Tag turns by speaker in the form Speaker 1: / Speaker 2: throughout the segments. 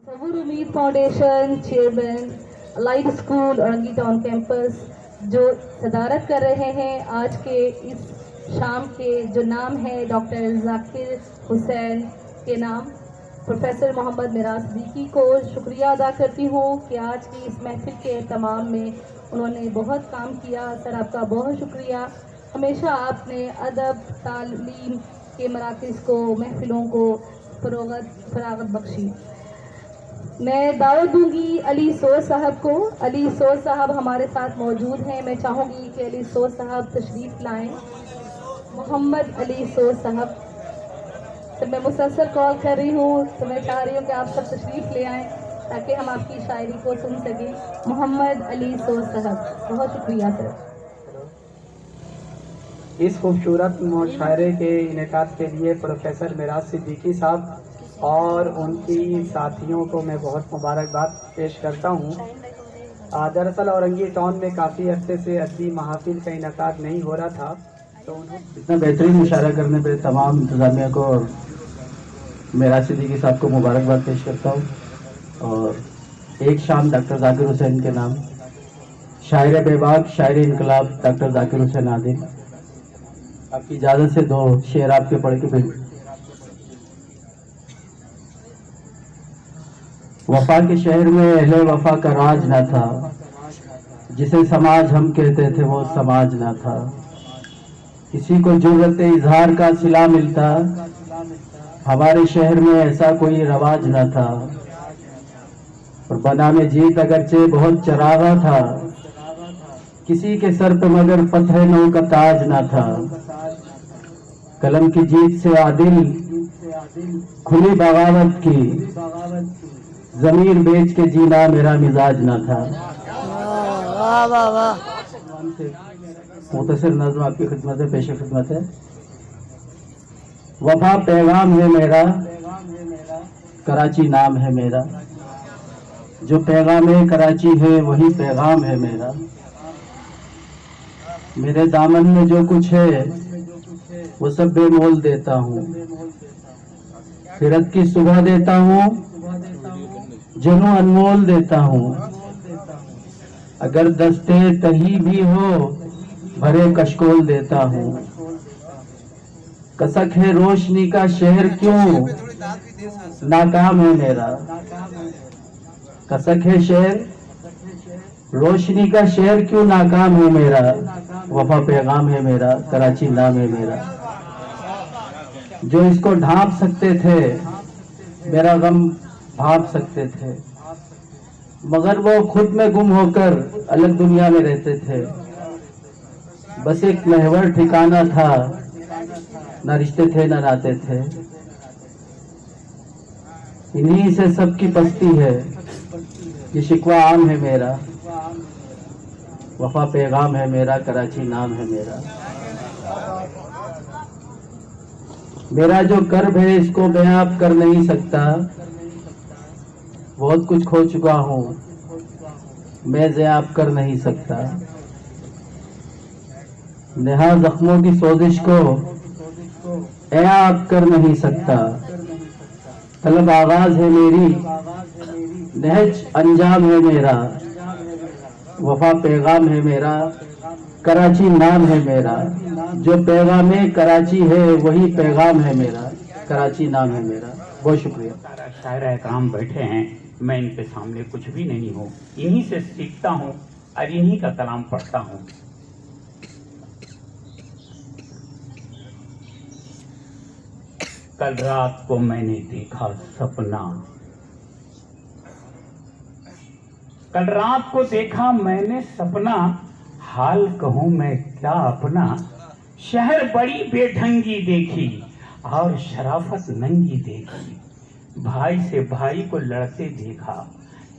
Speaker 1: सबूर उम्मीद foundation chairman light school Orangi town campus जो सदारत कर रहे हैं आज के इस शाम के, जो नाम है डॉक्टर जाकिर हुसैन के नाम, प्रोफेसर मोहम्मद मिराज सिद्दीकी को शुक्रिया अदा करती हूँ कि आज की इस महफिल के तमाम में उन्होंने बहुत काम किया। सर आपका बहुत शुक्रिया। हमेशा आपने अदब तालीम के मराकज़ को, महफिलों को फरागत बख्शी। मैं दावत दूंगी अली सोर साहब को। अली सोर साहब हमारे साथ मौजूद हैं। मैं चाहूँगी कि अली सोर साहब तशरीफ़ लाएं। मोहम्मद अली सोर साहब, तो मैं मुसलसल कॉल कर रही हूँ, तो मैं चाह रही हूँ कि आप सब तशरीफ़ ले आएँ ताकि हम आपकी शायरी को सुन सकें। मोहम्मद अली सोर साहब, बहुत शुक्रिया सर।
Speaker 2: इस खूबसूरत मुशायरे के इनेकाद के लिए प्रोफेसर मिराज सिद्दीकी साहब और उनकी साथियों को मैं बहुत मुबारकबाद पेश करता हूँ। दरअसल औरंगी टाउन में काफ़ी अरसे से अदबी महफिल का इनेकाद नहीं हो रहा था, तो
Speaker 3: इतना बेहतरीन मुशायरा करने पे तमाम इंतज़ामिया को और मिराज सिद्दीकी साहब को मुबारकबाद पेश करता हूँ। और एक शाम डॉक्टर जाकिर हुसैन के नाम, शायर बेबाक, शायर इनकलाब डॉक्टर जाकिर हुसैन आदिल। आपकी इजाज़त से दो शेर आपके पढ़ के भेज। वफा के शहर में अहले वफा का राज ना था, जिसे समाज हम कहते थे वो समाज ना था। किसी को जुर्रत इजहार का सिला मिलता, हमारे शहर में ऐसा कोई रवाज ना था। और बनामे जीत अगरचे बहुत चरागा था, किसी के सर पे मगर फतह नौ का ताज ना था। कलम की जीत से आदिल खुली बगावत की, जमीर बेच के जीना मेरा मिजाज ना था। वाह वाह वाह। मुख्तसर नज़्म आपकी खिदमत है, पेश खिदमत है। वफा पैगाम है मेरा, कराची नाम है मेरा। जो पैगाम है कराची है वही पैगाम है मेरा। मेरे दामन में जो कुछ है वो सब बेमोल देता हूँ। फिरत की सुबह देता हूँ, जनू अनमोल देता हूँ। अगर दस्ते तही भी हो भरे कशकोल देता हूँ। कसक है रोशनी का शहर क्यों नाकाम है मेरा। कसक है शहर रोशनी का शहर क्यों नाकाम है मेरा। वफा पैगाम है मेरा, कराची नाम है मेरा। जो इसको ढांप सकते थे मेरा गम भाप सकते थे, मगर वो खुद में गुम होकर अलग दुनिया में रहते थे। बस एक महवर ठिकाना था, न रिश्ते थे न नाते थे। इन्हीं से सबकी पस्ती है, ये शिकवा आम है मेरा। वफा पैगाम है मेरा, कराची नाम है मेरा। मेरा जो कर्ब है इसको बयां कर नहीं सकता। बहुत कुछ खो चुका हूँ, मैं ज़याब कर नहीं सकता। नेहा जख्मों की सोजिश को एयाब कर नहीं सकता। तलब आगाज है मेरी, नहज अंजाम है मेरा। वफा पैगाम है मेरा, कराची नाम है मेरा। जो पैगाम कराची है वही पैगाम है मेरा, कराची नाम है मेरा। बहुत शुक्रिया।
Speaker 4: शायर इकराम बैठे हैं, मैं इनके सामने कुछ भी नहीं हूँ, इन्हीं से सीखता हूँ और इन्हीं का कलाम पढ़ता हूँ। कल रात को मैंने देखा सपना, कल रात को देखा मैंने सपना। हाल कहूँ मैं क्या अपना। शहर बड़ी बेढंगी देखी और शराफत नंगी देखी। भाई से भाई को लड़ते देखा,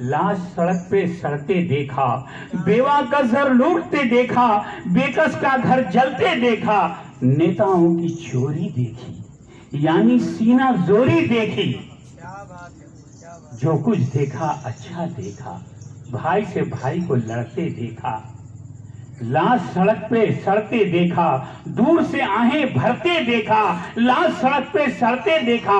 Speaker 4: लाश सड़क पे सड़ते देखा। बेवा का घर लूटते देखा, बेकस का घर जलते देखा। नेताओं की चोरी देखी, यानी सीना जोरी देखी। जो कुछ देखा अच्छा देखा, भाई से भाई को लड़ते देखा। लाश सड़क पे सड़ते देखा, दूर से आहें भरते देखा। लाश सड़क पे सड़ते देखा,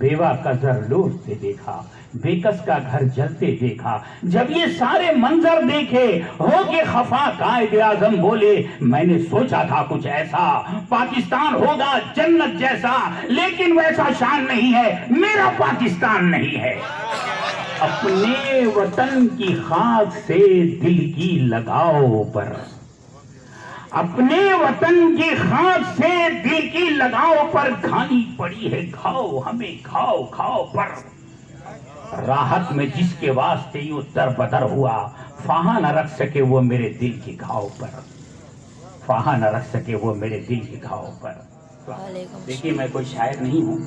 Speaker 4: बेवा का जर लूटते देखा। बेकस का घर जलते देखा। जब ये सारे मंजर देखे हो के खफा कायदे आजम बोले, मैंने सोचा था कुछ ऐसा, पाकिस्तान होगा जन्नत जैसा, लेकिन वैसा शान नहीं है, मेरा पाकिस्तान नहीं है। अपने वतन की खाक से दिल की लगाओ पर, अपने वतन की खाक से दिल की लगाओ पर, खानी पड़ी है खाओ हमें खाओ खाओ पर। राहत में जिसके वास्ते यूं दरबदर हुआ, फाहा न रख सके वो मेरे दिल की घाव पर, फाहा न रख सके वो मेरे दिल की घाव पर। देखिए मैं कोई शायर नहीं हूं,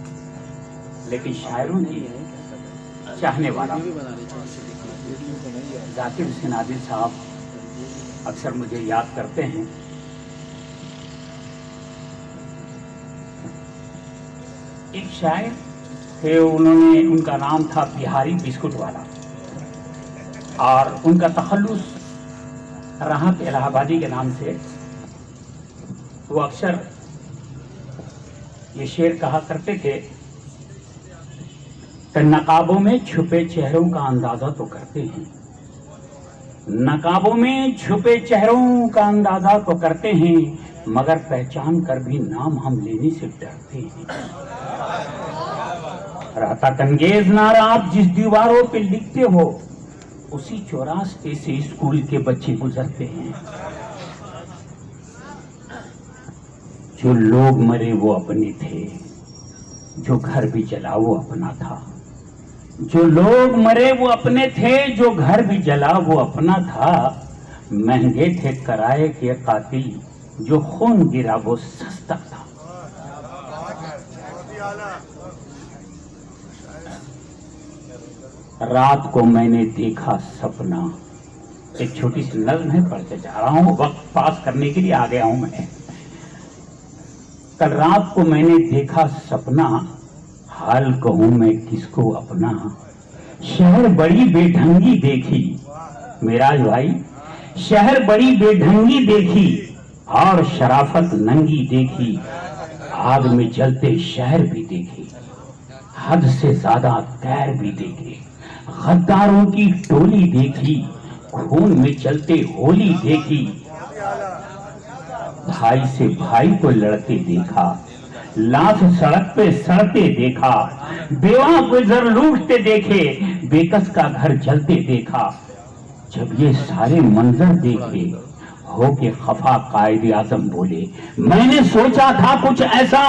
Speaker 4: लेकिन शायरों की चाहने वाला जाकिर हुसैन आदिल साहब अक्सर मुझे याद करते हैं। एक शायर थे, उनका नाम था बिहारी बिस्कुट वाला, और उनका तखल्लुस राहत इलाहाबादी के नाम से। वो अक्सर ये शेर कहा करते थे कि नकाबों में छुपे चेहरों का अंदाजा तो करते हैं, नकाबों में छुपे चेहरों का अंदाजा तो करते हैं, मगर पहचान कर भी नाम हम लेने से डरते हैं। रहता कंगेज नारा आप जिस दीवारों पे लिखते हो, उसी चौरास्ते से स्कूल के बच्चे गुजरते हैं। जो लोग मरे वो अपने थे, जो घर भी जला वो अपना था। जो लोग मरे वो अपने थे, जो घर भी जला वो अपना था। महंगे थे किराए के कातिल, जो खून गिरा वो सस्ता था। रात को मैंने देखा सपना, एक छोटी सी नज़्म है, पढ़ते जा रहा हूं, वक्त पास करने के लिए आ गया हूं मैं। कल रात को मैंने देखा सपना, हाल कहूं मैं किसको अपना। शहर बड़ी बेढंगी देखी, मेराज भाई, शहर बड़ी बेढंगी देखी, और शराफत नंगी देखी। आग में जलते शहर भी देखे, हद से ज्यादा गैर भी देखे। गद्दारों की टोली देखी, खून में चलते होली देखी। भाई से भाई को लड़ते देखा, लाश सड़क पे सड़ते देखा। बेवा गुजर लूटते देखे, बेकस का घर जलते देखा। जब ये सारे मंजर देखे हो के खफा कायदे आजम बोले, मैंने सोचा था कुछ ऐसा,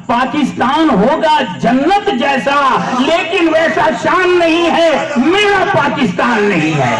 Speaker 4: पाकिस्तान होगा जन्नत जैसा, लेकिन वैसा शान नहीं है, मेरा पाकिस्तान नहीं है।